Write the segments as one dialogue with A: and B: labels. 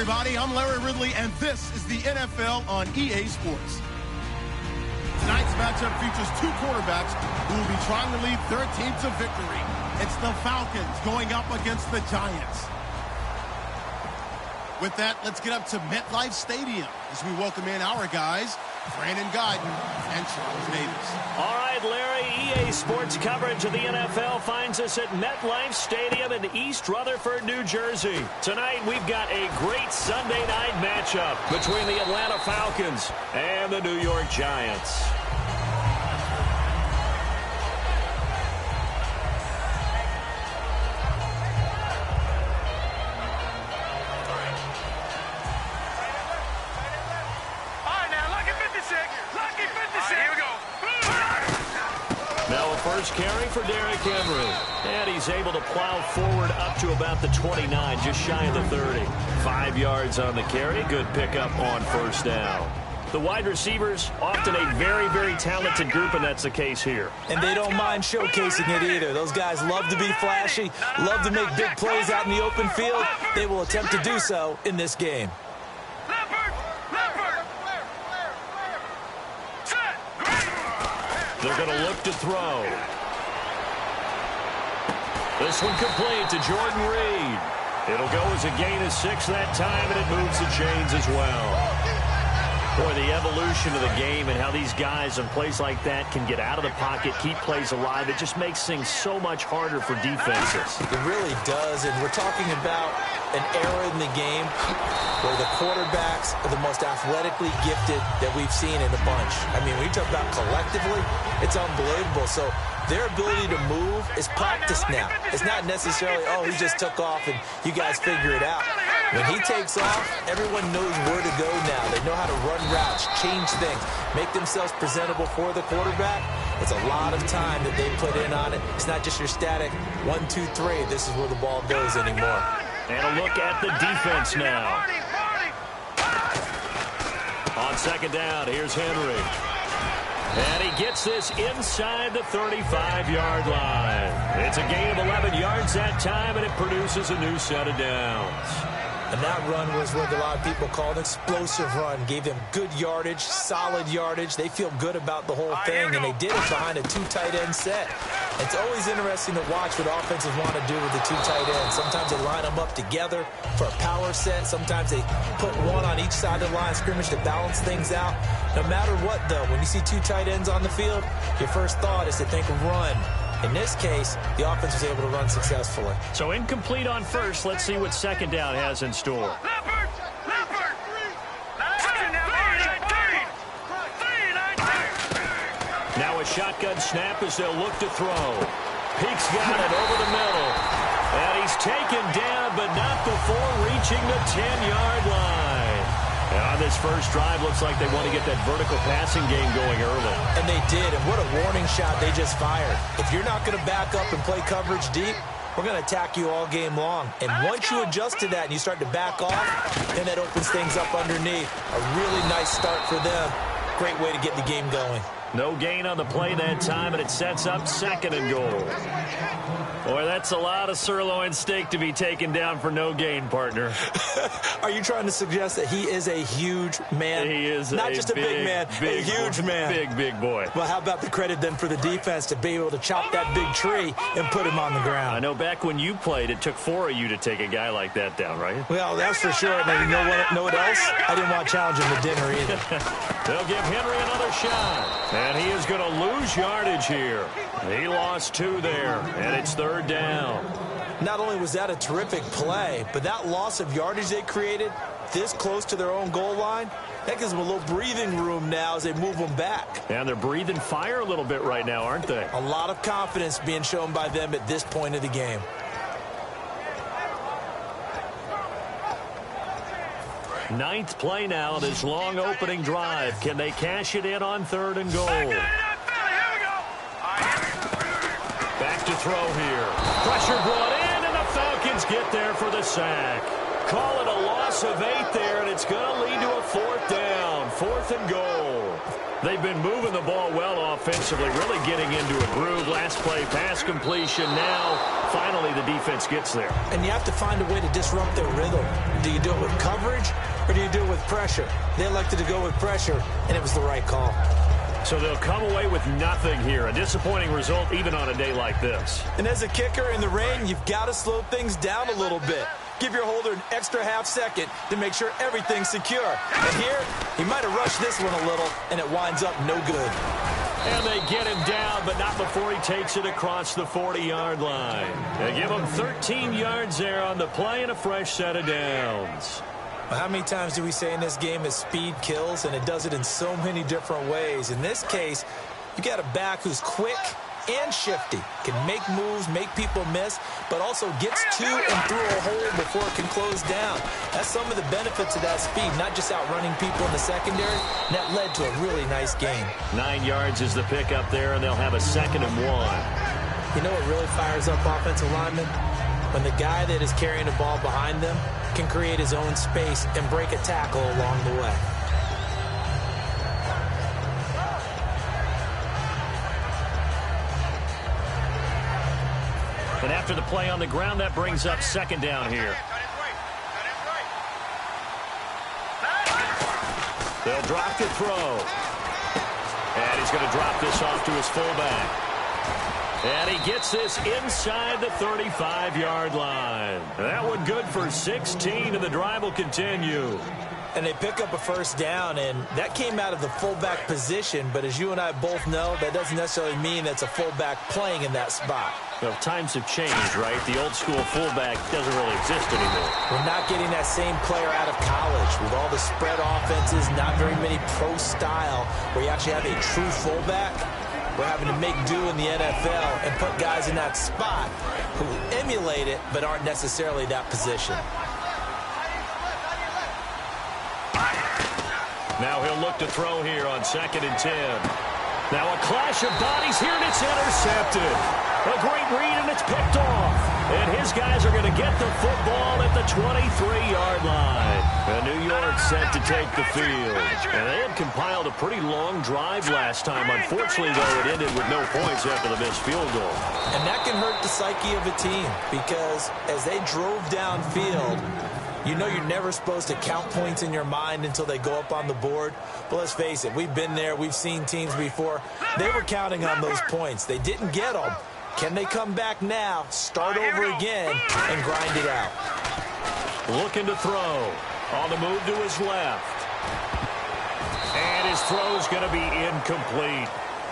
A: everybody. I'm Larry Ridley, and this is the NFL on EA Sports. Tonight's matchup features two quarterbacks who will be trying to lead their team to victory. It's the Falcons going up against the Giants. With that, let's get up to MetLife Stadium as we welcome in our guys, Brandon Guyton and Charles Davis.
B: All right, Larry, EA Sports coverage of the NFL finds us at MetLife Stadium in East Rutherford, New Jersey. Tonight, we've got a great Sunday night matchup between the Atlanta Falcons and the New York Giants. First carry for Derrick Henry. And he's able to plow forward up to about the 29, just shy of the 30. 5 yards on the carry. Good pickup on first down. The wide receivers, often a very, very talented group, and that's the case here.
C: And they don't mind showcasing it either. Those guys love to be flashy, love to make big plays out in the open field. They will attempt to do so in this game.
B: They're going to look to throw. This one complete to Jordan Reed. It'll go as a gain of 6 that time, and it moves the chains as well. Boy, the evolution of the game and how these guys in plays like that can get out of the pocket, keep plays alive, it just makes things so much harder for defenses.
C: It really does, and we're talking about an era in the game where the quarterbacks are the most athletically gifted that we've seen in a bunch. I mean, when you talk about collectively, it's unbelievable. So their ability to move is practiced now. It's not necessarily, oh, he just took off and you guys figure it out. When he takes off, everyone knows where to go now. They know how to run routes, change things, make themselves presentable for the quarterback. It's a lot of time that they put in on it. It's not just your static 1, 2, 3. This is where the ball goes anymore.
B: And a look at the defense now. On second down, here's Henry. And he gets this inside the 35-yard line. It's a gain of 11 yards that time, and it produces a new set of downs.
C: And that run was what a lot of people call an explosive run. Gave them good yardage, solid yardage. They feel good about the whole thing, and they did it behind a 2 tight end set. It's always interesting to watch what offenses want to do with the 2 tight ends. Sometimes they line them up together for a power set. Sometimes they put one on each side of the line of scrimmage to balance things out. No matter what, though, when you see 2 tight ends on the field, your first thought is to think run. In this case, the offense was able to run successfully.
B: So incomplete on first. Let's see what second down has in store. Now a shotgun snap as they'll look to throw. Peek's got it over the middle. And he's taken down, but not before reaching the 10-yard line. And on this first drive, looks like they want to get that vertical passing game going early.
C: And they did, and what a warning shot they just fired. If you're not going to back up and play coverage deep, we're going to attack you all game long. And once you adjust to that and you start to back off, then that opens things up underneath. A really nice start for them. Great way to get the game going.
B: No gain on the play that time, and it sets up second and goal. Boy, that's a lot of sirloin steak to be taken down for no gain, partner.
C: Are you trying to suggest that he is a huge man?
B: He is
C: not just a big man, a huge man.
B: Big boy.
C: Well, how about the credit then for the defense to be able to chop that big tree and put him on the ground?
B: I know back when you played, it took 4 of you to take a guy like that down, right?
C: Well, that's for sure. And you know what else? I didn't want to challenge him to dinner either.
B: They'll give Henry another shot. And he is going to lose yardage here. He lost 2 there, and it's third down.
C: Not only was that a terrific play, but that loss of yardage they created this close to their own goal line, that gives them a little breathing room now as they move them back.
B: And they're breathing fire a little bit right now, aren't they?
C: A lot of confidence being shown by them at this point of the game.
B: Ninth play now, this long opening drive. Can they cash it in on third and goal? Back to throw here. Pressure brought in, and the Falcons get there for the sack. Call it a loss of 8 there, and it's going to lead to a 4th down. 4th and goal. They've been moving the ball well offensively, really getting into a groove. Last play, pass completion. Now, finally, the defense gets there.
C: And you have to find a way to disrupt their rhythm. Do you do it with coverage, or do you do it with pressure? They elected to go with pressure, and it was the right call.
B: So they'll come away with nothing here. A disappointing result even on a day like this.
C: And as a kicker in the rain, you've got to slow things down a little bit. Give your holder an extra half second to make sure everything's secure. And here, he might have rushed this one a little, and it winds up no good.
B: And they get him down, but not before he takes it across the 40-yard line. They give him 13 yards there on the play and a fresh set of downs.
C: Well, how many times do we say in this game that speed kills, and it does it in so many different ways? In this case, you got a back who's quick and shifty, can make moves, make people miss, but also gets to and through a hole before it can close down. That's some of the benefits of that speed, not just outrunning people in the secondary, and that led to a really nice game. 9
B: yards is the pickup there, and they'll have a 2nd and 1.
C: You know what really fires up offensive linemen? When the guy that is carrying the ball behind them can create his own space and break a tackle along the way.
B: And after the play on the ground, that brings up 2nd down here. They'll drop the throw. And he's going to drop this off to his fullback. And he gets this inside the 35-yard line. That one good for 16, and the drive will continue.
C: And they pick up a 1st down, and that came out of the fullback position. But as you and I both know, that doesn't necessarily mean it's a fullback playing in that spot.
B: Well, times have changed, right? The old school fullback doesn't really exist anymore.
C: We're not getting that same player out of college. With all the spread offenses, not very many pro style, where you actually have a true fullback. We're having to make do in the NFL and put guys in that spot who emulate it but aren't necessarily that position.
B: Now he'll look to throw here on 2nd and 10. Now a clash of bodies here, and it's intercepted. A great read, and it's picked off. And his guys are going to get the football at the 23-yard line. And New York set to take the field. And they had compiled a pretty long drive last time. Unfortunately, though, it ended with no points after the missed field goal.
C: And that can hurt the psyche of a team, because as they drove downfield, you know you're never supposed to count points in your mind until they go up on the board. But let's face it, we've been there. We've seen teams before. They were counting on those points. They didn't get them. Can they come back now, start over again, and grind it out?
B: Looking to throw. On the move to his left. And his throw's going to be incomplete.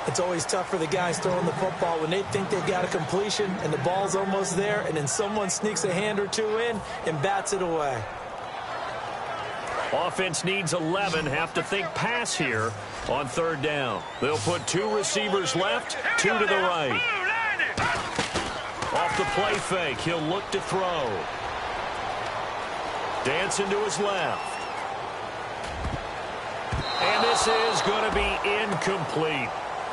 C: It's always tough for the guys throwing the football when they think they've got a completion and the ball's almost there, and then someone sneaks a hand or two in and bats it away.
B: Offense needs 11. Have to think pass here on 3rd down. They'll put 2 receivers left, 2 to the right. Off the play fake, he'll look to throw. Dancing to his left. And this is going to be incomplete.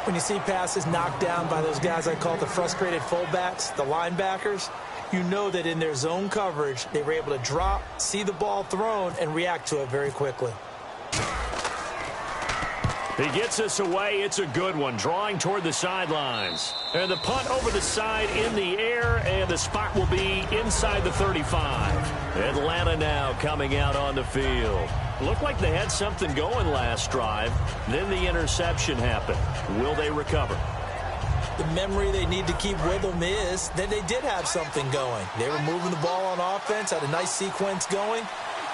C: When you see passes knocked down by those guys I call the frustrated fullbacks, the linebackers, you know that in their zone coverage, they were able to drop, see the ball thrown, and react to it very quickly.
B: He gets us away. It's a good one. Drawing toward the sidelines. And the punt over the side in the air, and the spot will be inside the 35. Atlanta now coming out on the field. Looked like they had something going last drive. Then the interception happened. Will they recover?
C: The memory they need to keep with them is that they did have something going. They were moving the ball on offense, had a nice sequence going.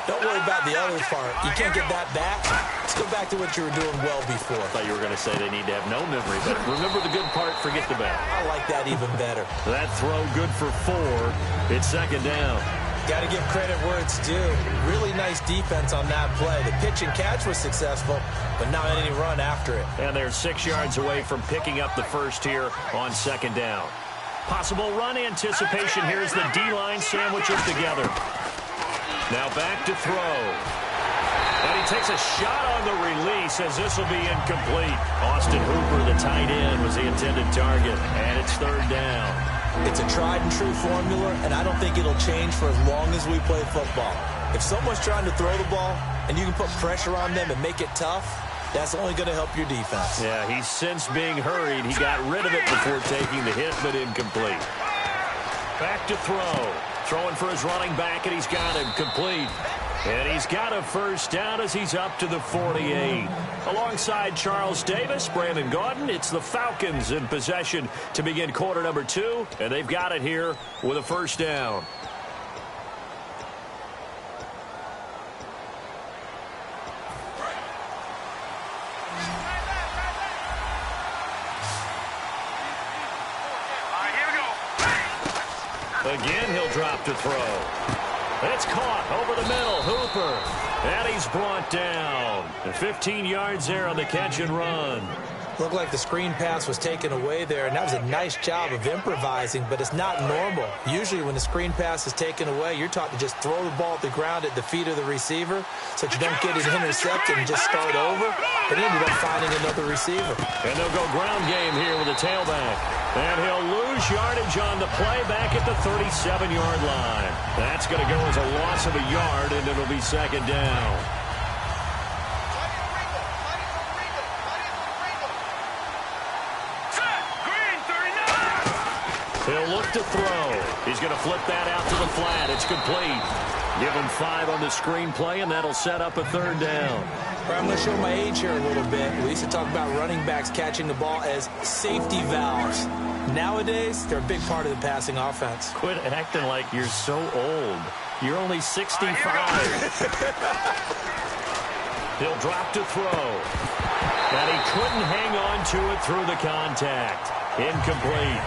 C: Don't worry about the other part. You can't get that back. Let's go back to what you were doing well before.
B: I thought you were going to say they need to have no memory, but remember the good part, forget the bad.
C: I like that even better.
B: That throw good for 4. It's 2nd down.
C: Got to give credit where it's due. Really nice defense on that play. The pitch and catch was successful, but not any run after it.
B: And they're 6 yards away from picking up the first here on 2nd down. Possible run anticipation. Here's the D-line sandwiches together. Now back to throw. And he takes a shot on the release as this will be incomplete. Austin Hooper, the tight end, was the intended target. And it's 3rd down.
C: It's a tried and true formula, and I don't think it'll change for as long as we play football. If someone's trying to throw the ball and you can put pressure on them and make it tough, That's only going to help your defense.
B: Yeah, he's since being hurried. He got rid of it before taking the hit, but incomplete. Back to throw. Throwing for his running back, and he's got him complete. And he's got a first down as he's up to the 48. Alongside Charles Davis, Brandon Gaudin, it's the Falcons in possession to begin quarter number 2, and they've got it here with a first down. Again, he'll drop to throw. It's caught over the middle. Hooper. And he's brought down. 15 yards there on the catch and run.
C: Looked like the screen pass was taken away there, and that was a nice job of improvising, but it's not normal. Usually when the screen pass is taken away, you're taught to just throw the ball at the ground at the feet of the receiver so that you don't get it intercepted and just start over, but he ended up finding another receiver.
B: And they'll go ground game here with a tailback. And he'll lose yardage on the play back at the 37-yard line. That's going to go as a loss of a yard, and it'll be second down. He'll look to throw. He's going to flip that out to the flat. It's complete. Give him 5 on the screen play, and that'll set up a third down.
C: I'm going to show my age here a little bit. We used to talk about running backs catching the ball as safety valves. Nowadays, they're a big part of the passing offense.
B: Quit acting like you're so old. You're only 65. He'll drop to throw. And he couldn't hang on to it through the contact. Incomplete.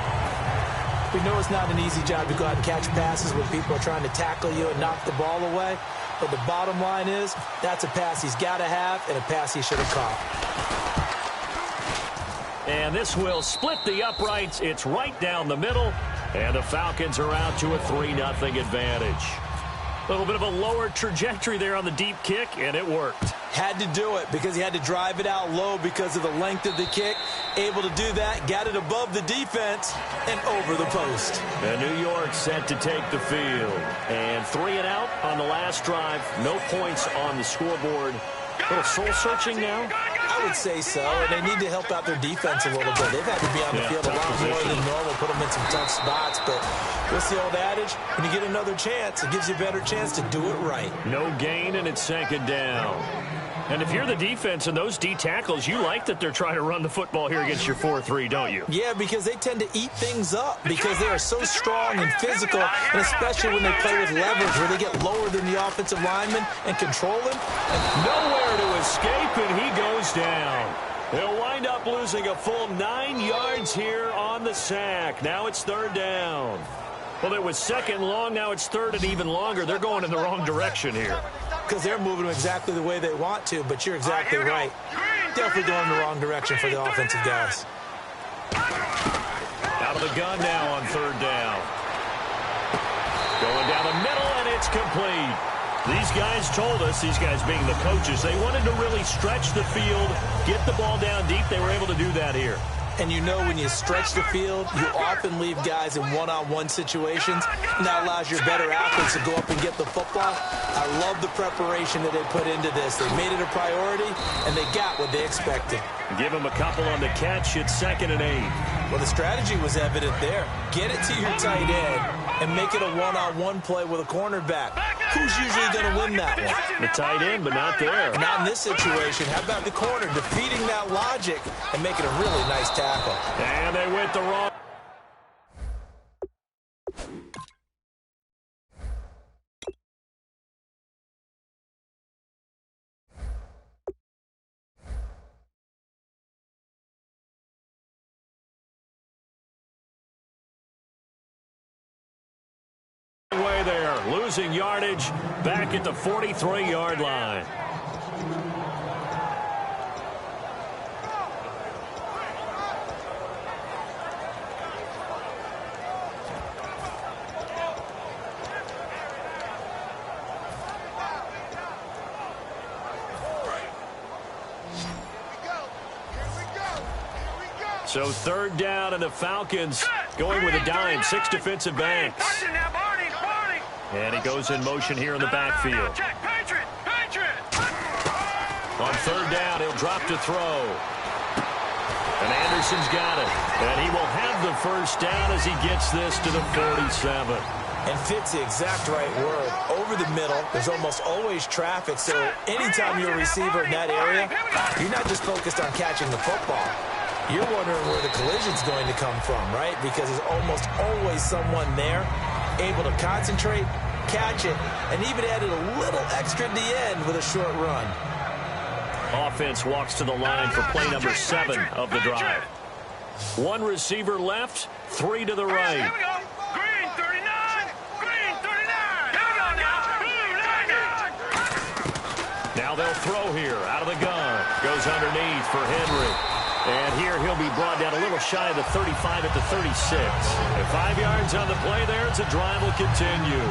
C: We know it's not an easy job to go out and catch passes when people are trying to tackle you and knock the ball away. But the bottom line is, that's a pass he's got to have and a pass he should have caught.
B: And this will split the uprights. It's right down the middle. And the Falcons are out to a 3-0 advantage. A little bit of a lower trajectory there on the deep kick, and it worked.
C: Had to do it because he had to drive it out low because of the length of the kick. Able to do that, got it above the defense, and over the post.
B: And New York set to take the field. And 3 and out on the last drive. No points on the scoreboard. A little soul-searching now?
C: I would say so, and they need to help out their defense a little bit. They've had to be on the field a lot more than normal, put them in some tough spots. But what's the old adage? When you get another chance, it gives you a better chance to do it right.
B: No gain, and it's second down. And if you're the defense and those D tackles, you like that they're trying to run the football here against your 4-3, don't you?
C: Yeah, because they tend to eat things up because they are so strong and physical, and especially when they play with leverage where they get lower than the offensive lineman and control him.
B: And nowhere to escape, and he goes down. He'll wind up losing a full 9 yards here on the sack. Now it's third down. Well, it was second long. Now it's third and even longer. They're going in the wrong direction here.
C: Because they're moving them exactly the way they want to, but you're exactly right. Definitely going in the wrong direction for the offensive guys.
B: Out of the gun now on third down. Going down the middle, and it's complete. These guys told us, these guys being the coaches, they wanted to really stretch the field, get the ball down deep. They were able to do that here.
C: And you know when you stretch the field, you often leave guys in one-on-one situations, and that allows your better athletes to go up and get the football. I love the preparation that they put into this. They made it a priority, and they got what they expected.
B: Give them a couple on the catch. It's 2nd and 8.
C: Well, the strategy was evident there. Get it to your tight end and make it a one-on-one play with a cornerback. Who's usually going to win that one?
B: The tight end, but not there.
C: Not in this situation. How about the corner defeating that logic and making a really nice tackle?
B: And they went the wrong way there, losing yardage back at the 43-yard line. So third down, and the Falcons going with a dime. 6 defensive backs. And he goes in motion here in the backfield. On third down, he'll drop to throw. And Anderson's got it. And he will have the first down as he gets this to the 47.
C: And fits the exact right word. Over the middle, there's almost always traffic, so anytime you're a receiver in that area, you're not just focused on catching the football. You're wondering where the collision's going to come from, right? Because there's almost always someone there able to concentrate, catch it, and even added a little extra at the end with a short run.
B: Offense walks to the line for play number 7 of the drive. One receiver left, 3 to the right.
D: Here we go. Green 39. Green 39. Here we go now. Blue 90.
B: Now they'll throw here out of the gun. Goes underneath for Henry. And here he'll be brought down a little shy of the 35 at the 36. And 5 yards on the play there as the drive will continue.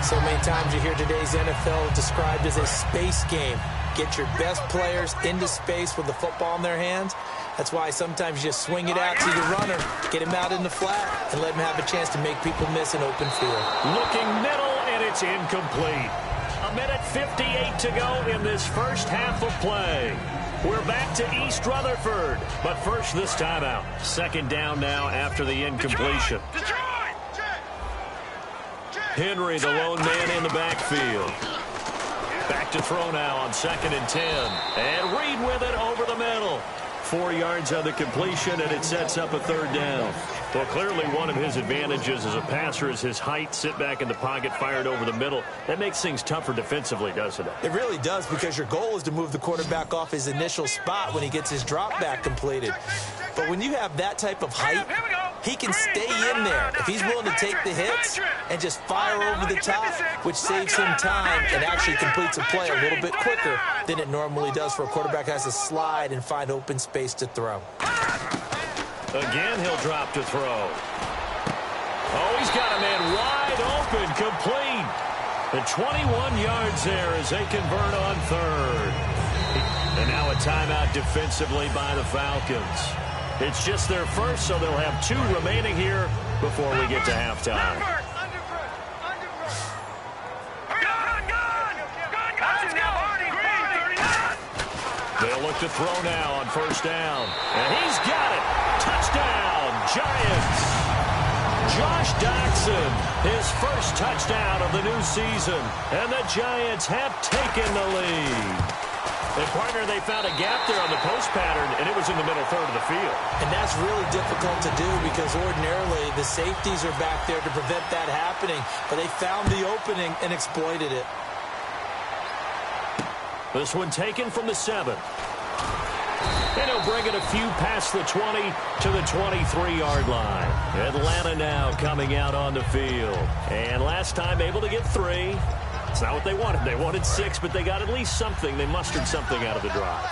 C: So many times you hear today's NFL described as a space game. Get your best players into space with the football in their hands. That's why sometimes you just swing it out to your runner, get him out in the flat, and let him have a chance to make people miss an open field.
B: Looking middle, and it's incomplete. 1:58 to go in this first half of play. We're back to East Rutherford, but first this timeout. Second down now after the incompletion. Henry, the lone man in the backfield. Back to throw now on 2nd and 10. And Reed with it over the middle. 4 yards on the completion, and it sets up a third down. Well, clearly one of his advantages as a passer is his height. Sit back in the pocket, fired over the middle. That makes things tougher defensively, doesn't it?
C: It really does, because your goal is to move the quarterback off his initial spot when he gets his drop back completed. But when you have that type of height, he can stay in there if he's willing to take the hits and just fire over the top, which saves him time and actually completes a play a little bit quicker than it normally does for a quarterback who has to slide and find open space to throw.
B: Again, he'll drop to throw. Oh, he's got a man wide open, complete. And 21 yards there as they convert on third. And now a timeout defensively by the Falcons. It's just their first, so they'll have 2 remaining here before we get to halftime. They'll look to throw now on first down. And he's got it. Touchdown, Giants. Josh Doctson, his first touchdown of the new season. And the Giants have taken the lead. And, partner, they found a gap there on the post pattern, and it was in the middle third of the field.
C: And that's really difficult to do because ordinarily the safeties are back there to prevent that happening. But they found the opening and exploited it.
B: This one taken from the 7. And he'll bring it a few past the 20 to the 23-yard line. Atlanta now coming out on the field. And last time able to get 3. It's not what they wanted. They wanted 6, but they got at least something. They mustered something out of the drive.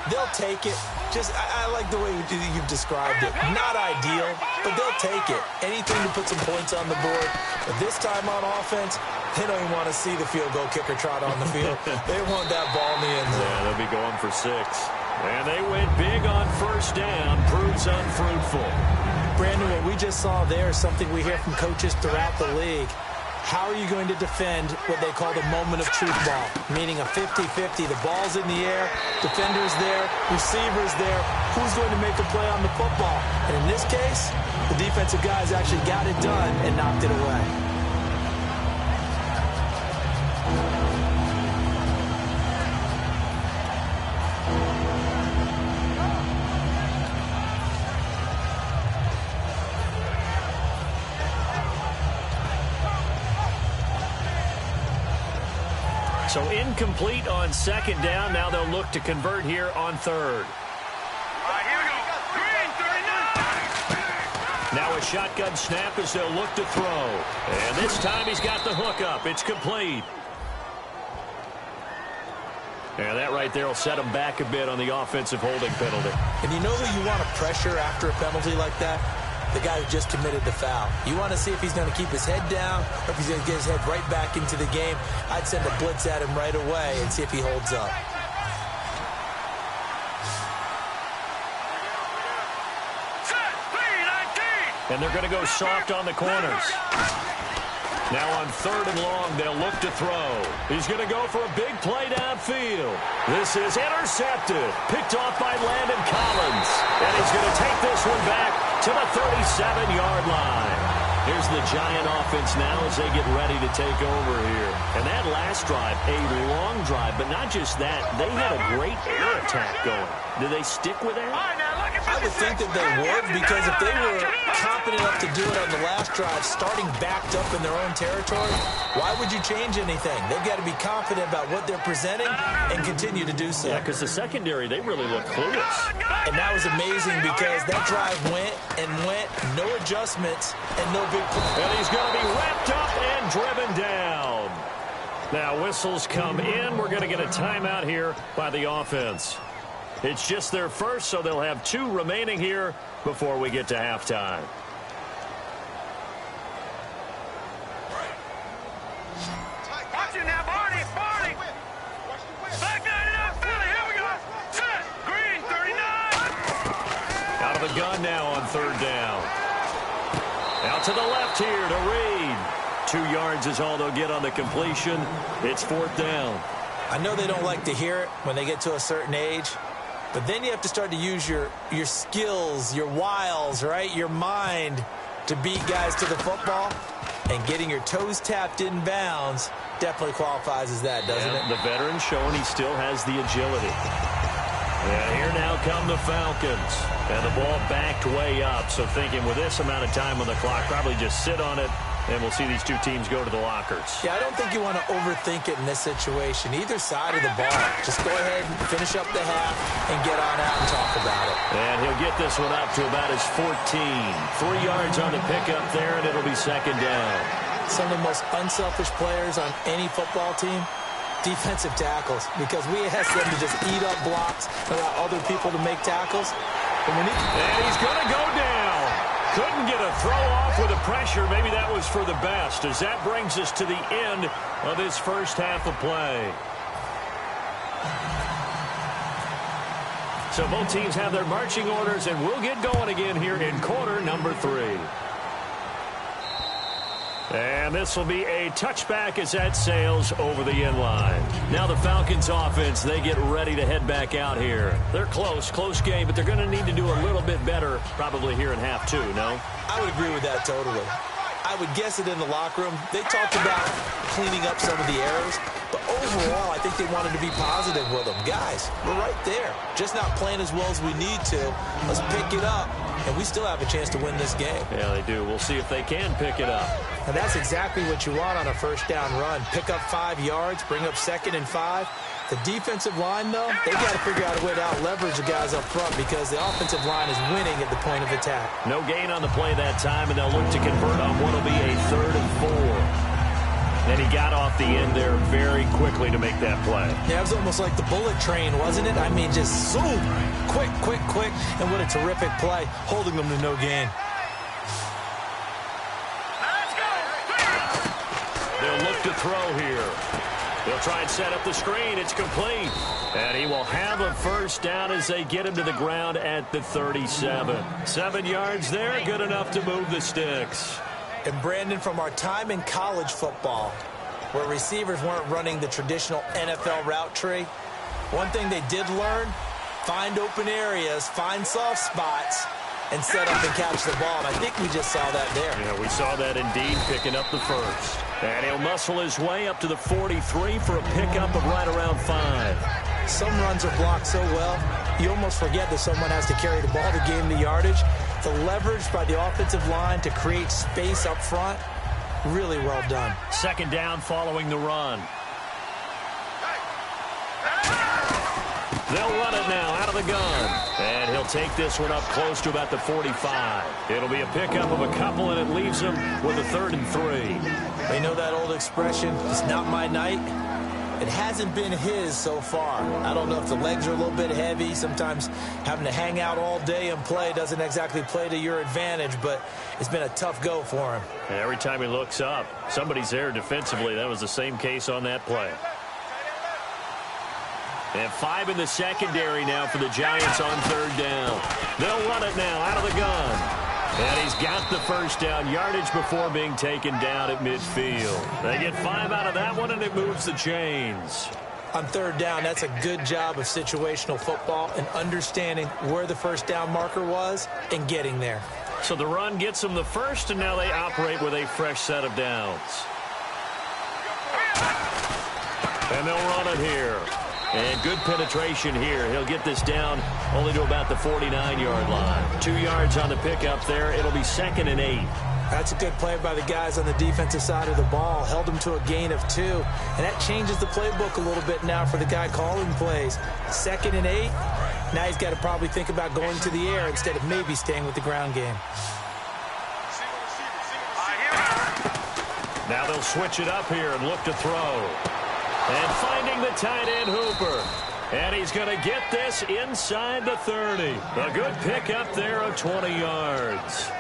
C: They'll take it. I like the way you've described it. Not ideal, but they'll take it. Anything to put some points on the board. But this time on offense, they don't even want to see the field goal kicker trot on the field. They want that ball in the end zone.
B: Yeah, they'll be going for 6. And they went big on first down. Proves unfruitful.
C: Brandon, what we just saw there is something we hear from coaches throughout the league. How are you going to defend what they call the moment of truth ball, meaning a 50-50? The ball's in the air, defender's there, receiver's there. Who's going to make a play on the football? And in this case, the defensive guys actually got it done and knocked it away.
B: So incomplete on second down. Now they'll look to convert here on third.
D: Here we go. Green 39.
B: Now a shotgun snap as they'll look to throw. And this time he's got the hook up. It's complete. And that right there will set him back a bit on the offensive holding penalty.
C: And you know who you want to pressure after a penalty like that? The guy who just committed the foul. You want to see if he's going to keep his head down or if he's going to get his head right back into the game. I'd send a blitz at him right away and see if he holds up.
B: And they're going to go soft on the corners. Now on 3rd and long, they'll look to throw. He's going to go for a big play downfield. This is intercepted. Picked off by Landon Collins. And he's going to take this one back to the 37-yard line. Here's the Giant offense now as they get ready to take over here. And that last drive, a long drive, but not just that. They had a great air attack going. Do they stick with that?
C: I would think that they would, because if they were confident enough to do it on the last drive, starting backed up in their own territory, why would you change anything? They've got to be confident about what they're presenting and continue to do so.
B: Yeah, because the secondary, they really look clueless.
C: And that was amazing because that drive went and went, no adjustments, and no big play.
B: And he's going to be wrapped up and driven down. Now whistles come in. We're going to get a timeout here by the offense. It's just their first, so they'll have 2 remaining here before we get to halftime.
D: Watch it now, Barney. Back 99, Philly. Here we go. Set. Green, 39.
B: Out of the gun now on 3rd down. Out to the left here to Reed. 2 yards is all they'll get on the completion. It's 4th down.
C: I know they don't like to hear it when they get to a certain age, but then you have to start to use your skills, your wiles, right? Your mind to beat guys to the football. And getting your toes tapped in bounds definitely qualifies as that, doesn't it?
B: The veteran showing he still has the agility. And here now come the Falcons. And the ball backed way up. So thinking with this amount of time on the clock, probably just sit on it. And we'll see these 2 teams go to the lockers.
C: Yeah, I don't think you want to overthink it in this situation. Either side of the ball. Just go ahead and finish up the half and get on out and talk about it.
B: And he'll get this one up to about his 14. 3 yards on the pickup there, and it'll be 2nd down.
C: Some of the most unselfish players on any football team, defensive tackles, because we ask them to just eat up blocks, allow other people to make tackles.
B: And he's going to go down. Couldn't get a throw off with the pressure. Maybe that was for the best, as that brings us to the end of this first half of play. So both teams have their marching orders, and we'll get going again here in quarter number 3. And this will be a touchback as that sails over the end line. Now the Falcons offense, they get ready to head back out here. They're close game, but they're going to need to do a little bit better probably here in half 2, no?
C: I would agree with that totally. I would guess it in the locker room. They talked about cleaning up some of the errors, but overall I think they wanted to be positive with them. Guys, we're right there. Just not playing as well as we need to. Let's pick it up, and we still have a chance to win this game.
B: Yeah, they do. We'll see if they can pick it up.
C: And that's exactly what you want on a first down run. Pick up 5 yards, bring up 2nd and 5. The defensive line, though, they've got to figure out a way to out-leverage the guys up front because the offensive line is winning at the point of attack.
B: No gain on the play that time, and they'll look to convert on what will be a 3rd and 4. And he got off the end there very quickly to make that play.
C: Yeah, it was almost like the bullet train, wasn't it? I mean, just zoom, quick, and what a terrific play, holding them to no gain.
B: They'll look to throw here. They'll try and set up the screen. It's complete. And he will have a first down as they get him to the ground at the 37. 7 yards there, good enough to move the sticks.
C: And Brandon, from our time in college football, where receivers weren't running the traditional NFL route tree, one thing they did learn, find open areas, find soft spots, and set up and catch the ball. And I think we just saw that there.
B: Yeah, we saw that indeed, picking up the first. And he'll muscle his way up to the 43 for a pickup of right around 5.
C: Some runs are blocked so well, you almost forget that someone has to carry the ball to gain the yardage. The leverage by the offensive line to create space up front, really well done.
B: 2nd down following the run. They'll run it now out of the gun. And he'll take this one up close to about the 45. It'll be a pickup of a couple, and it leaves him with a 3rd and 3.
C: They know that old expression, it's not my night. It hasn't been his so far. I don't know if the legs are a little bit heavy. Sometimes having to hang out all day and play doesn't exactly play to your advantage, but it's been a tough go for him.
B: And every time he looks up, somebody's there defensively. That was the same case on that play. And 5 in the secondary now for the Giants on 3rd down. They'll run it now out of the gun. And he's got the first down, yardage before being taken down at midfield. They get 5 out of that one, and it moves the chains.
C: On third down, that's a good job of situational football and understanding where the first down marker was and getting there.
B: So the run gets them the first, and now they operate with a fresh set of downs. And they'll run it here. And good penetration here. He'll get this down only to about the 49-yard line. 2 yards on the pickup there. It'll be 2nd and 8.
C: That's a good play by the guys on the defensive side of the ball. Held them to a gain of 2. And that changes the playbook a little bit now for the guy calling plays. 2nd and 8. Now he's got to probably think about going to the air instead of maybe staying with the ground game.
B: Now they'll switch it up here and look to throw. And finding the tight end Hooper. And he's going to get this inside the 30. A good pickup there of 20 yards.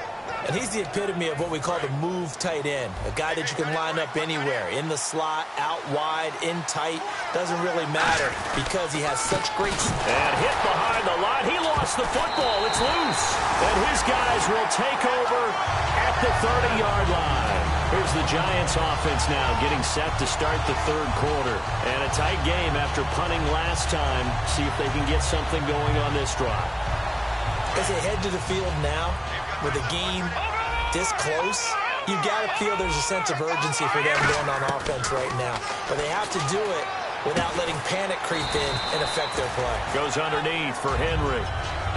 C: And he's the epitome of what we call the move tight end. A guy that you can line up anywhere. In the slot, out wide, in tight. Doesn't really matter because he has such great...
B: And hit behind the line. He lost the football. It's loose. And his guys will take over at the 30-yard line. Here's the Giants offense now getting set to start the third quarter. And a tight game after punting last time. See if they can get something going on this drive.
C: As they head to the field now, with a game this close, you've got to feel there's a sense of urgency for them going on offense right now. But they have to do it without letting panic creep in and affect their play.
B: Goes underneath for Henry.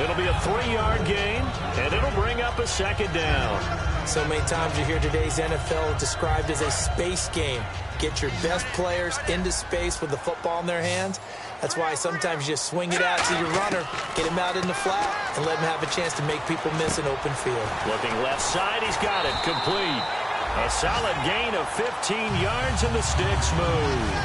B: It'll be a 3-yard gain, and it'll bring up a 2nd down.
C: So many times you hear today's NFL described as a space game. Get your best players into space with the football in their hands. That's why sometimes you just swing it out to your runner, get him out in the flat, and let him have a chance to make people miss an open field.
B: Looking left side, he's got it. Complete. A solid gain of 15 yards, and the sticks move.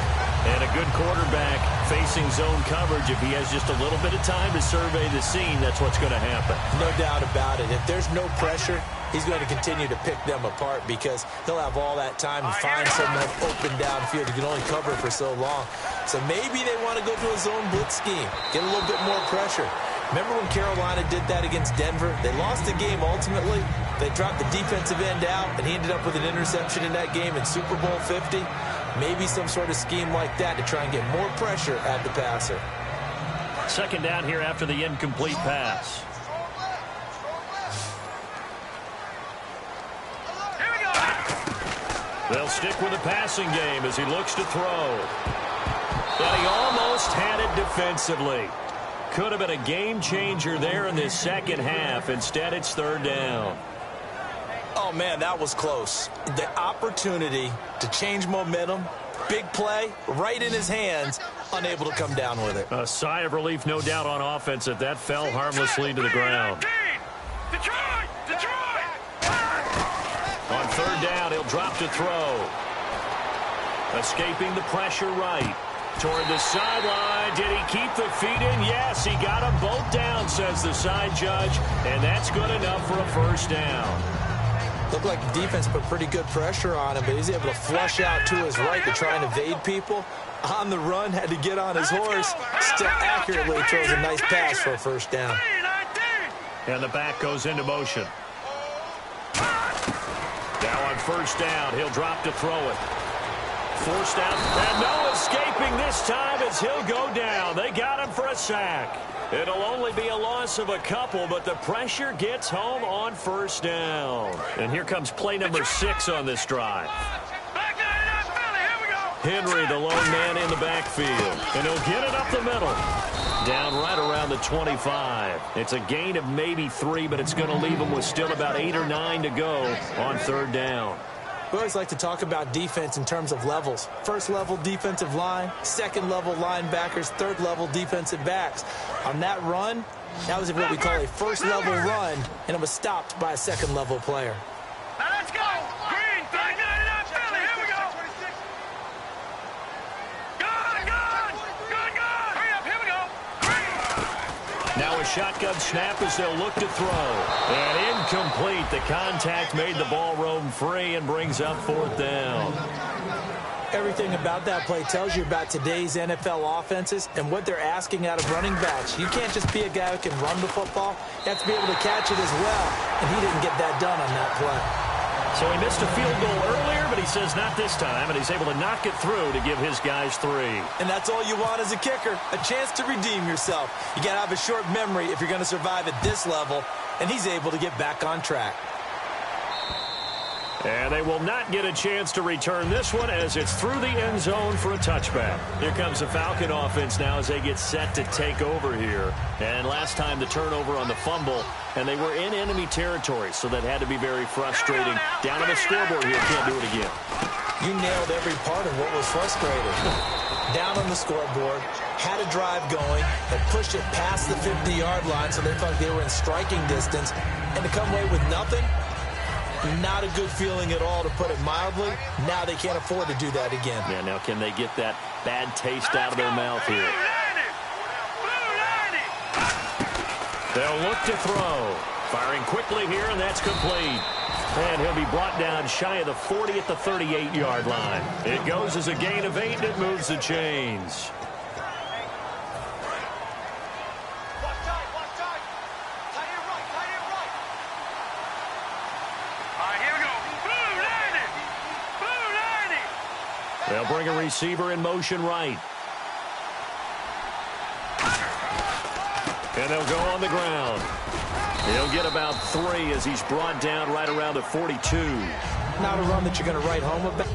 B: And a good quarterback facing zone coverage. If he has just a little bit of time to survey the scene, that's what's going to happen.
C: No doubt about it. If there's no pressure, he's going to continue to pick them apart because he'll have all that time to find someone open downfield. He can only cover for so long. So maybe they want to go to a zone blitz scheme, get a little bit more pressure. Remember when Carolina did that against Denver? They lost the game ultimately. They dropped the defensive end out, and he ended up with an interception in that game in Super Bowl 50. Maybe some sort of scheme like that to try and get more pressure at the passer.
B: 2nd down here after the incomplete pass. They'll stick with the passing game as he looks to throw. But he almost had it defensively. Could have been a game changer there in this second half. Instead, it's 3rd down.
C: Oh, man, that was close. The opportunity to change momentum, big play, right in his hands, unable to come down with it.
B: A sigh of relief, no doubt, on offense that that fell harmlessly to the ground. On 3rd down, he'll drop to throw. Escaping the pressure right. Toward the sideline. Did he keep the feet in? Yes, he got them both down, says the side judge. And that's good enough for a 1st down.
C: Looked like the defense put pretty good pressure on him, but he's able to flush out to his right to try and evade people. On the run, had to get on his horse. Still accurately throws a nice pass for a 1st down.
B: And the back goes into motion. Now on 1st down, he'll drop to throw it. Forced out, and no escaping this time as he'll go down. They got him for a sack. It'll only be a loss of a couple, but the pressure gets home on 1st down. And here comes play number 6 on this drive. Henry, the lone man in the backfield, and he'll get it up the middle. Down right around the 25. It's a gain of maybe 3, but it's going to leave him with still about 8 or 9 to go on 3rd down.
C: We always like to talk about defense in terms of levels. 1st level defensive line, 2nd level linebackers, 3rd level defensive backs. On that run, that was what we call a 1st level run, and it was stopped by a 2nd level player.
D: Now let's go. Green, 399 Philly. Here we go. Good. Hurry up. Here we go. Green.
B: Now a shotgun snap as they'll look to throw. And incomplete. The contact made the ball roam free and brings up 4th down.
C: Everything about that play tells you about today's NFL offenses and what they're asking out of running backs. You can't just be a guy who can run the football. You have to be able to catch it as well, and he didn't get that done on that play.
B: So he missed a field goal earlier, but he says not this time, and he's able to knock it through to give his guys 3.
C: And that's all you want as a kicker, a chance to redeem yourself. You got to have a short memory if you're going to survive at this level, and he's able to get back on track.
B: And they will not get a chance to return this one as it's through the end zone for a touchback. Here comes the Falcon offense now as they get set to take over here. And last time the turnover on the fumble, and they were in enemy territory, so that had to be very frustrating. Down on the scoreboard here, can't do it again.
C: You nailed every part of what was frustrating. Down on the scoreboard, had a drive going, had pushed it past the 50-yard line so they felt they were in striking distance, and to come away with nothing, not a good feeling at all, to put it mildly. Now they can't afford to do that again.
B: Yeah, now can they get that bad taste out of their mouth here? They'll look to throw. Firing quickly here, and that's complete. And he'll be brought down shy of the 40 at the 38-yard line. It goes as a gain of 8, and it moves the chains. They'll bring a receiver in motion right. And they'll go on the ground. He'll get about 3 as he's brought down right around the 42.
C: Not a run that you're going to write home about.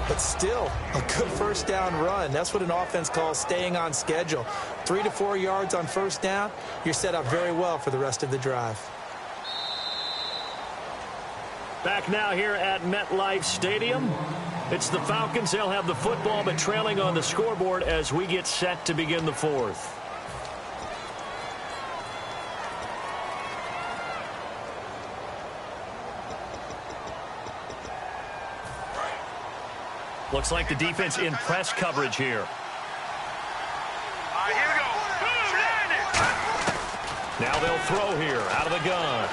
C: But still, a good first down run. That's what an offense calls staying on schedule. 3 to 4 yards on first down, you're set up very well for the rest of the drive.
B: Back now here at MetLife Stadium. It's the Falcons. They'll have the football, but trailing on the scoreboard as we get set to begin the 4th. Looks like the defense in press coverage here.
D: Here we go.
B: Now they'll throw here out of the gun.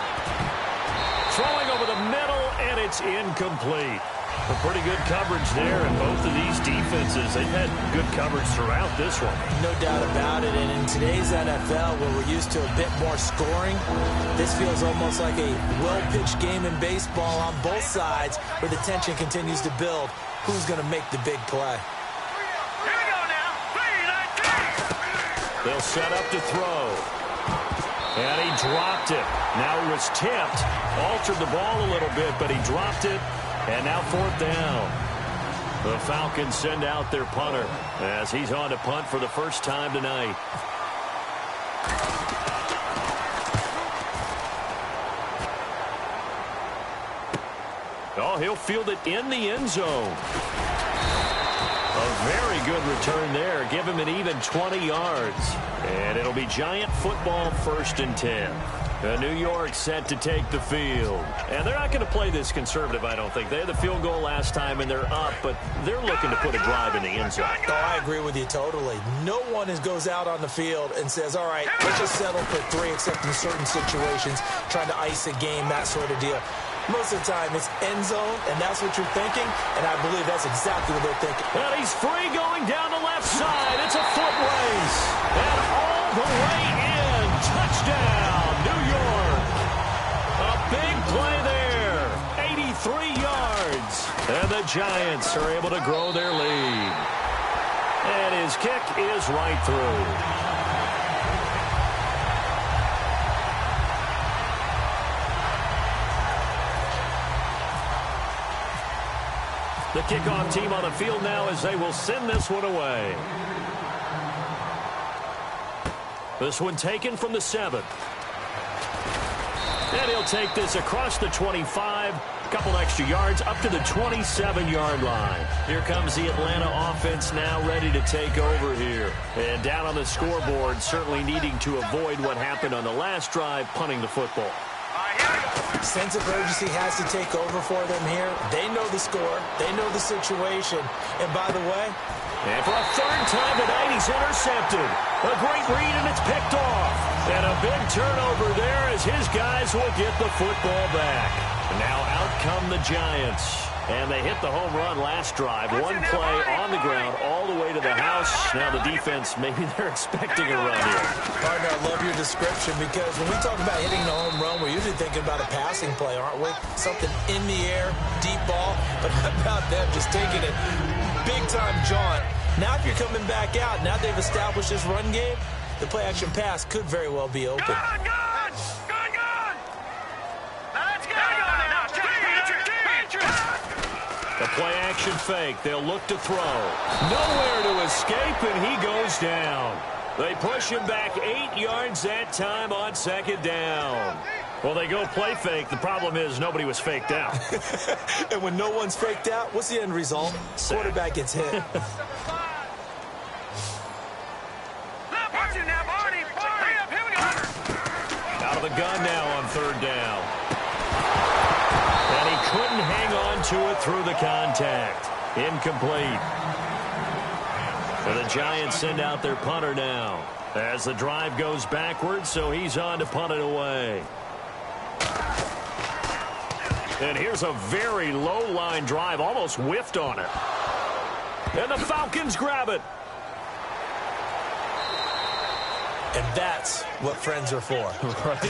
B: Throwing over the middle, and it's incomplete. A pretty good coverage there, and both of these defenses, they've had good coverage throughout this one.
C: No doubt about it, and in today's NFL, where we're used to a bit more scoring, this feels almost like a well-pitched game in baseball on both sides, where the tension continues to build. Who's going to make the big play?
D: Here we go now. 3, 19.
B: They'll set up to throw. And he dropped it. Now he was tipped. Altered the ball a little bit, but he dropped it. And now 4th down. The Falcons send out their punter as he's on to punt for the first time tonight. Oh, he'll field it in the end zone. A very good return there. Give him an even 20 yards. And it'll be Giant football 1st and 10. New York set to take the field. And they're not going to play this conservative, I don't think. They had the field goal last time, and they're up, but they're looking to put a drive in the end zone.
C: Oh, I agree with you totally. No one goes out on the field and says, all right, let's just settle for 3, except in certain situations, trying to ice a game, that sort of deal. Most of the time, it's end zone, and that's what you're thinking, and I believe that's exactly what they're thinking.
B: And he's free going down the left side. It's a foot race. And all the way in. Touchdown, New York. A big play there. 83 yards. And the Giants are able to grow their lead. And his kick is right through. The kickoff team on the field now as they will send this one away. This one taken from the 7. And he'll take this across the 25. A couple extra yards up to the 27-yard line. Here comes the Atlanta offense now ready to take over here. And down on the scoreboard, certainly needing to avoid what happened on the last drive, punting the football.
D: Here we go.
C: Sense of urgency has to take over for them here. They know the score. They know the situation. And by the way,
B: and for a third time tonight, he's intercepted. A great read, and it's picked off. And a big turnover there as his guys will get the football back. Now out come the Giants. And they hit the home run last drive. One play on the ground all the way to the house. Now the defense, maybe they're expecting a run here.
C: Partner, I love your description because when we talk about hitting the home run, we're usually thinking about a passing play, aren't we? Something in the air, deep ball. But how about them just taking it big-time jaunt? Now if you're coming back out, now they've established this run game, the play-action pass could very well be open.
D: Good! Let's go! Now,
B: The play-action fake. They'll look to throw. Nowhere to escape, and he goes down. They push him back 8 yards that time on second down. Well, they go play fake. The problem is nobody was faked out.
C: And when no one's faked out, what's the end result? Quarterback gets hit.
B: Out of the gun now on third down. And he couldn't hang on to it through the contact. Incomplete. And the Giants send out their punter now as the drive goes backwards, so he's on to punt it away. And here's a very low-line drive, almost whiffed on it. And the Falcons grab it.
C: And that's what friends are for.
B: Right.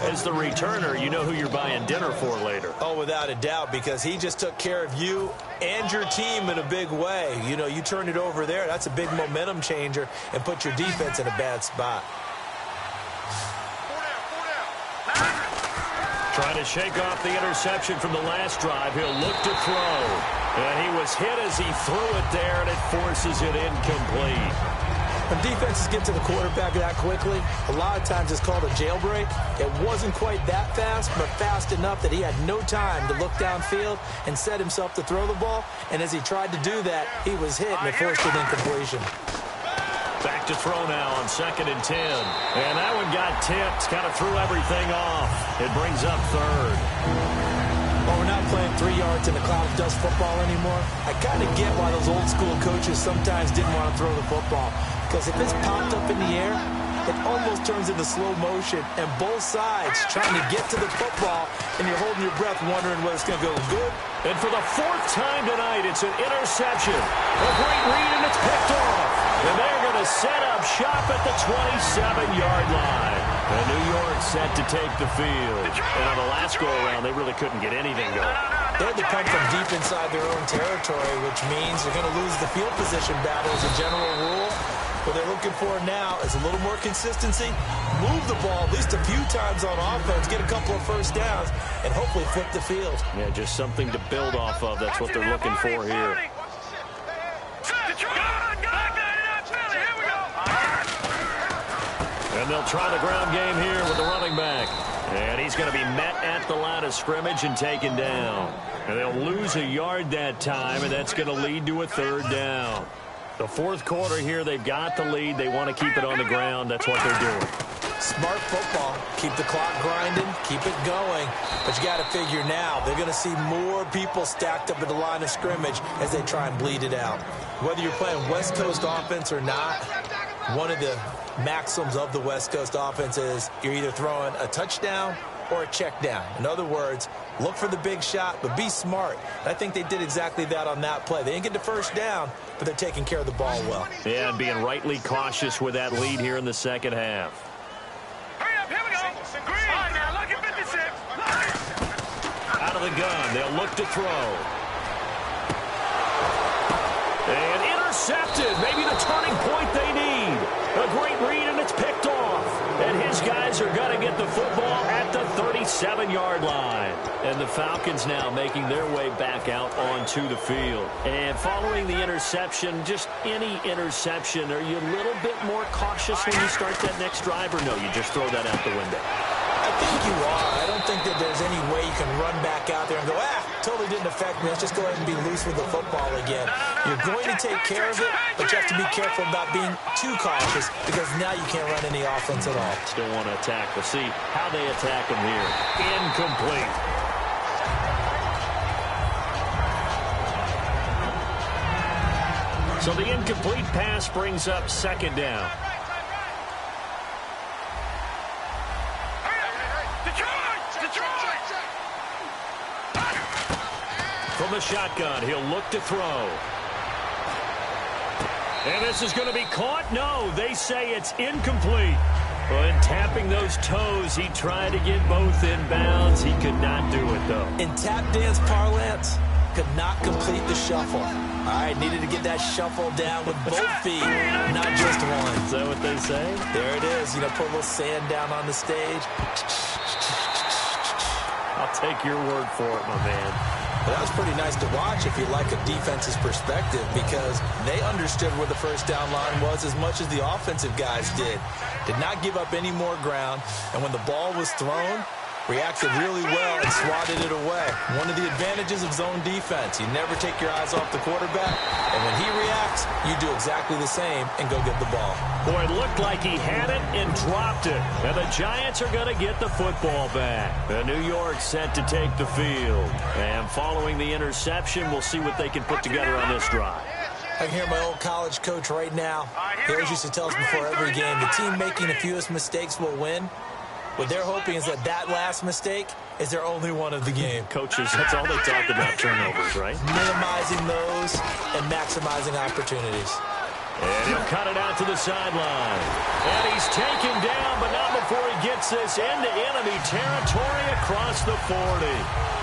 B: As the returner, you know who you're buying dinner for later.
C: Oh, without a doubt, because he just took care of you and your team in a big way. You know, you turned it over there. That's a big momentum changer and put your defense in a bad spot.
B: Trying to shake off the interception from the last drive. He'll look to throw. And he was hit as he threw it there, and it forces it incomplete.
C: When defenses get to the quarterback that quickly, a lot of times it's called a jailbreak. It wasn't quite that fast, but fast enough that he had no time to look downfield and set himself to throw the ball. And as he tried to do that, he was hit, and it forced an incompletion.
B: Back to throw now on 2nd and 10. And that one got tipped, kind of threw everything off. It brings up third.
C: Well, we're not playing 3 yards in a cloud of dust football anymore. I kind of get why those old school coaches sometimes didn't want to throw the football. Because if it's popped up in the air, it almost turns into slow motion. And both sides trying to get to the football, and you're holding your breath wondering whether it's going to go good.
B: And for the 4th time tonight, it's an interception. A great read, and it's picked off. And they're going to set up shop at the 27-yard line. And New York set to take the field. And on the last go-around, they really couldn't get anything going.
C: They had to punt from deep inside their own territory, which means they're going to lose the field position battle as a general rule. What they're looking for now is a little more consistency, move the ball at least a few times on offense, get a couple of first downs, and hopefully flip the field.
B: Yeah, just something to build off of. That's what they're looking for here. And they'll try the ground game here with the running back. And he's going to be met at the line of scrimmage and taken down. And they'll lose a yard that time, and that's going to lead to a 3rd down. The 4th quarter here, they've got the lead. They want to keep it on the ground. That's what they're doing.
C: Smart football. Keep the clock grinding. Keep it going. But you got to figure now, they're going to see more people stacked up at the line of scrimmage as they try and bleed it out. Whether you're playing West Coast offense or not, one of the maxims of the West Coast offense is you're either throwing a touchdown or a check down. In other words, look for the big shot, but be smart. And I think they did exactly that on that play. They didn't get the first down, but they're taking care of the ball well.
B: Yeah, and being rightly cautious with that lead here in the second half.
D: Hurry up, here we go. Green. All right, now look at 56.
B: Out of the gun, they'll look to throw. And intercepted. Maybe the turning point they need. A great read, and it's picked off. And his guys are going to get the football at the 37-yard line. And the Falcons now making their way back out onto the field. And following the interception, just any interception, are you a little bit more cautious when you start that next drive, or no, you just throw that out the window?
C: I think you are. I don't think think that there's any way you can run back out there and go, totally didn't affect me. Let's just go ahead and be loose with the football again. You're going to take care of it, but you have to be careful about being too cautious because now you can't run any offense at all.
B: Still want to attack. We'll see how they attack him here. Incomplete. So the incomplete pass brings up second down. From the shotgun, he'll look to throw. And this is going to be caught? No, they say it's incomplete. But tapping those toes, he tried to get both in bounds. He could not do it, though.
C: In tap dance parlance, could not complete the shuffle. All right, needed to get that shuffle down with both feet, not just one.
B: Is that what they say?
C: There it is. You know, put a little sand down on the stage.
B: I'll take your word for it, my man.
C: Well, that was pretty nice to watch if you like a defense's perspective because they understood where the first down line was as much as the offensive guys did. Did not give up any more ground, and when the ball was thrown, reacted really well and swatted it away. One of the advantages of zone defense, you never take your eyes off the quarterback, and when he reacts, you do exactly the same and go get the ball.
B: Boy, it looked like he had it and dropped it. And the Giants are going to get the football back. And New York set to take the field. And following the interception, we'll see what they can put together on this drive.
C: I can hear my old college coach right now. He always used to tell us before every game, the team making the fewest mistakes will win. What they're hoping is that last mistake is their only one of the game.
B: Coaches, that's all they talk about, turnovers, right?
C: Minimizing those and maximizing opportunities.
B: And he'll cut it out to the sideline. And he's taken down, but not before he gets this into enemy territory across the 40.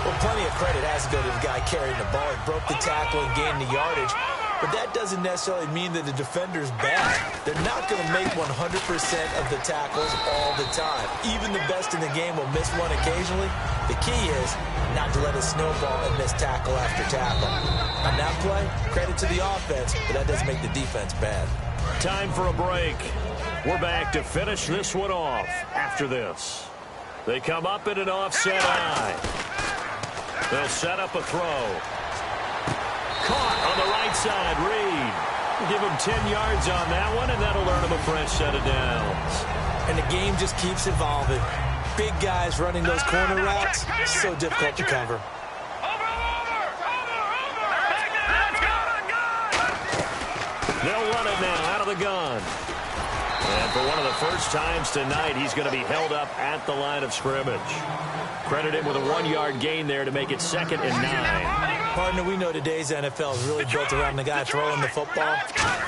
C: Well, plenty of credit has to go to the guy carrying the ball. He broke the tackle and gained the yardage. But that doesn't necessarily mean that the defender's bad. They're not going to make 100% of the tackles all the time. Even the best in the game will miss one occasionally. The key is not to let it snowball and miss tackle after tackle. On that play, credit to the offense, but that doesn't make the defense bad.
B: Time for a break. We're back to finish this one off after this. They come up in an offset eye. They'll set up a throw. Caught on the right side, Reed. Give him 10 yards on that one, and that'll earn him a fresh set of downs.
C: And the game just keeps evolving. Big guys running those corner routes, so difficult to cover.
B: They'll run it now out of the gun. And for one of the first times tonight, he's going to be held up at the line of scrimmage. Credit him with a 1-yard gain there to make it 2nd and 9.
C: Partner, we know today's NFL is really built around the guy throwing the football.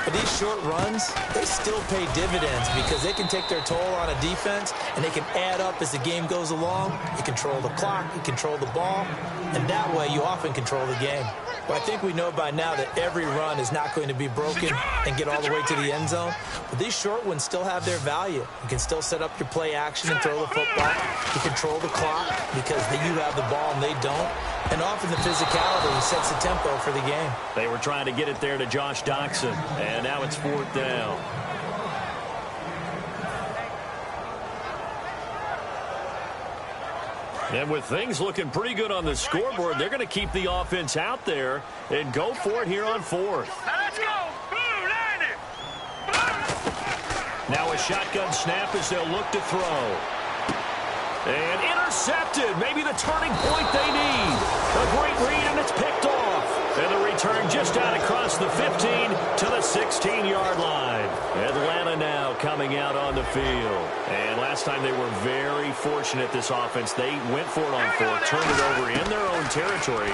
C: But these short runs, they still pay dividends because they can take their toll on a defense and they can add up as the game goes along. You control the clock, you control the ball, and that way you often control the game. Well, I think we know by now that every run is not going to be broken and get all the way to the end zone. But these short ones still have their value. You can still set up your play action and throw the football. You control the clock because you have the ball and they don't. And often the physicality sets the tempo for the game.
B: They were trying to get it there to Josh Doxson, and now it's 4th down. And with things looking pretty good on the scoreboard, they're going to keep the offense out there and go for it here on 4th.
D: Now let's go. Blue, 90.
B: Now a shotgun snap as they'll look to throw. And intercepted. Maybe the turning point they need. A great read, and it's picked off. And the return just out across the 15 to the 16-yard line. Atlanta now coming out on the field. And last time they were very fortunate, this offense. They went for it on 4th, turned it over in their own territory.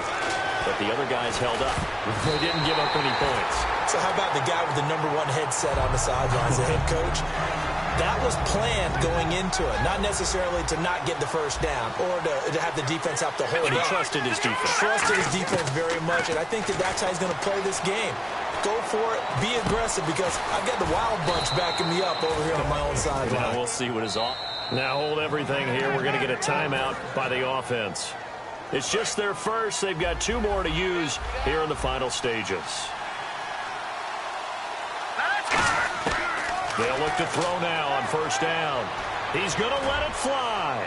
B: But the other guys held up. They didn't give up any points.
C: So how about the guy with the #1 headset on the sidelines, the head coach? That was planned going into it, not necessarily to not get the first down or to have the defense have to hold
B: And he
C: up.
B: trusted his defense.
C: Trusted his defense very much, and I think that's how he's going to play this game. Go for it, be aggressive, because I've got the Wild Bunch backing me up over here on my own sideline.
B: Now we'll see what is off. Now hold everything here. We're going to get a timeout by the offense. It's just their first. They've got 2 more to use here in the final stages. They'll look to throw now on 1st down. He's going to let it fly.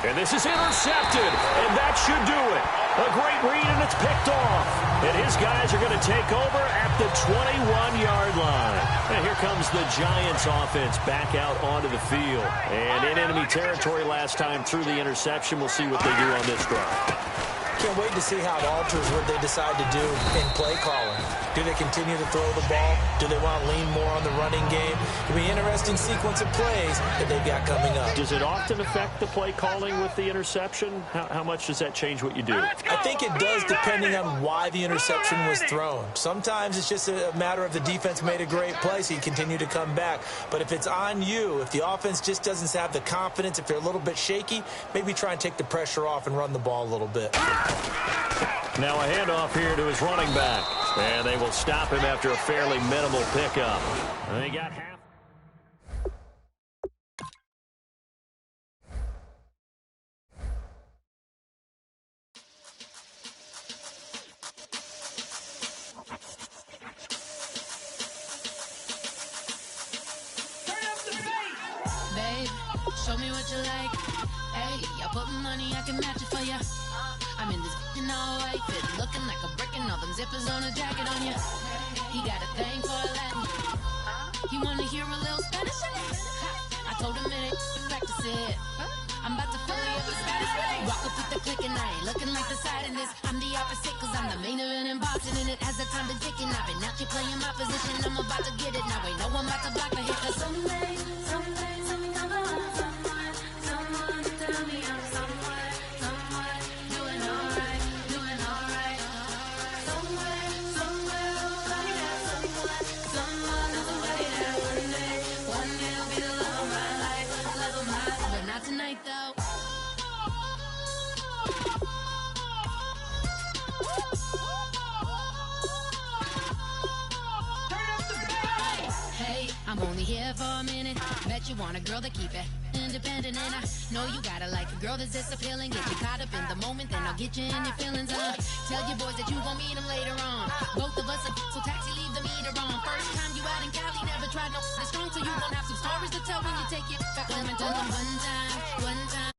B: And this is intercepted, and that should do it. A great read, and it's picked off. And his guys are going to take over at the 21-yard line. And here comes the Giants offense back out onto the field. And in enemy territory last time through the interception. We'll see what they do on this drive.
C: Can't wait to see how it alters what they decide to do in play calling. Do they continue to throw the ball? Do they want to lean more on the running game? It'll be an interesting sequence of plays that they've got coming up.
B: Does it often affect the play calling with the interception? How much does that change what you do?
C: I think it does, depending on why the interception was thrown. Sometimes it's just a matter of the defense made a great play, so you continue to come back. But if it's on you, if the offense just doesn't have the confidence, if they're a little bit shaky, maybe try and take the pressure off and run the ball a little bit.
B: Now a handoff here to his running back. And they will stop him after a fairly minimal pickup. And they got half.
E: Babe, show me what you like. Hey, I put money, I can match it for ya. I'm in this all white fit, looking like a brick and all them zippers on a jacket on you. He got a thing for Latin. He wanna hear a little Spanish. I told him it ain't practice it. I'm about to fill you up with Spanish. Walk up with the click and I ain't looking like the side in this. I'm the opposite cause I'm the main event in boxing and it has the time been ticking. I've been out here playing my position. I'm about to get it now. Ain't no one about to block the hit cause someday I'm on someone to tell me I'm someone doing alright. Tonight though. Hey, I'm only here for a minute. Bet you want a girl to keep it independent, and I know you gotta like a girl that's this appealing. Get you caught up in the moment, then I'll get you in your feelings. Tell your boys that you gon' meet them later on. Both of us are so taxi, leave the meter on. First time you out in Cali, never tried no strong, so you gon' have some stories to tell when you take it back home and tell them one time.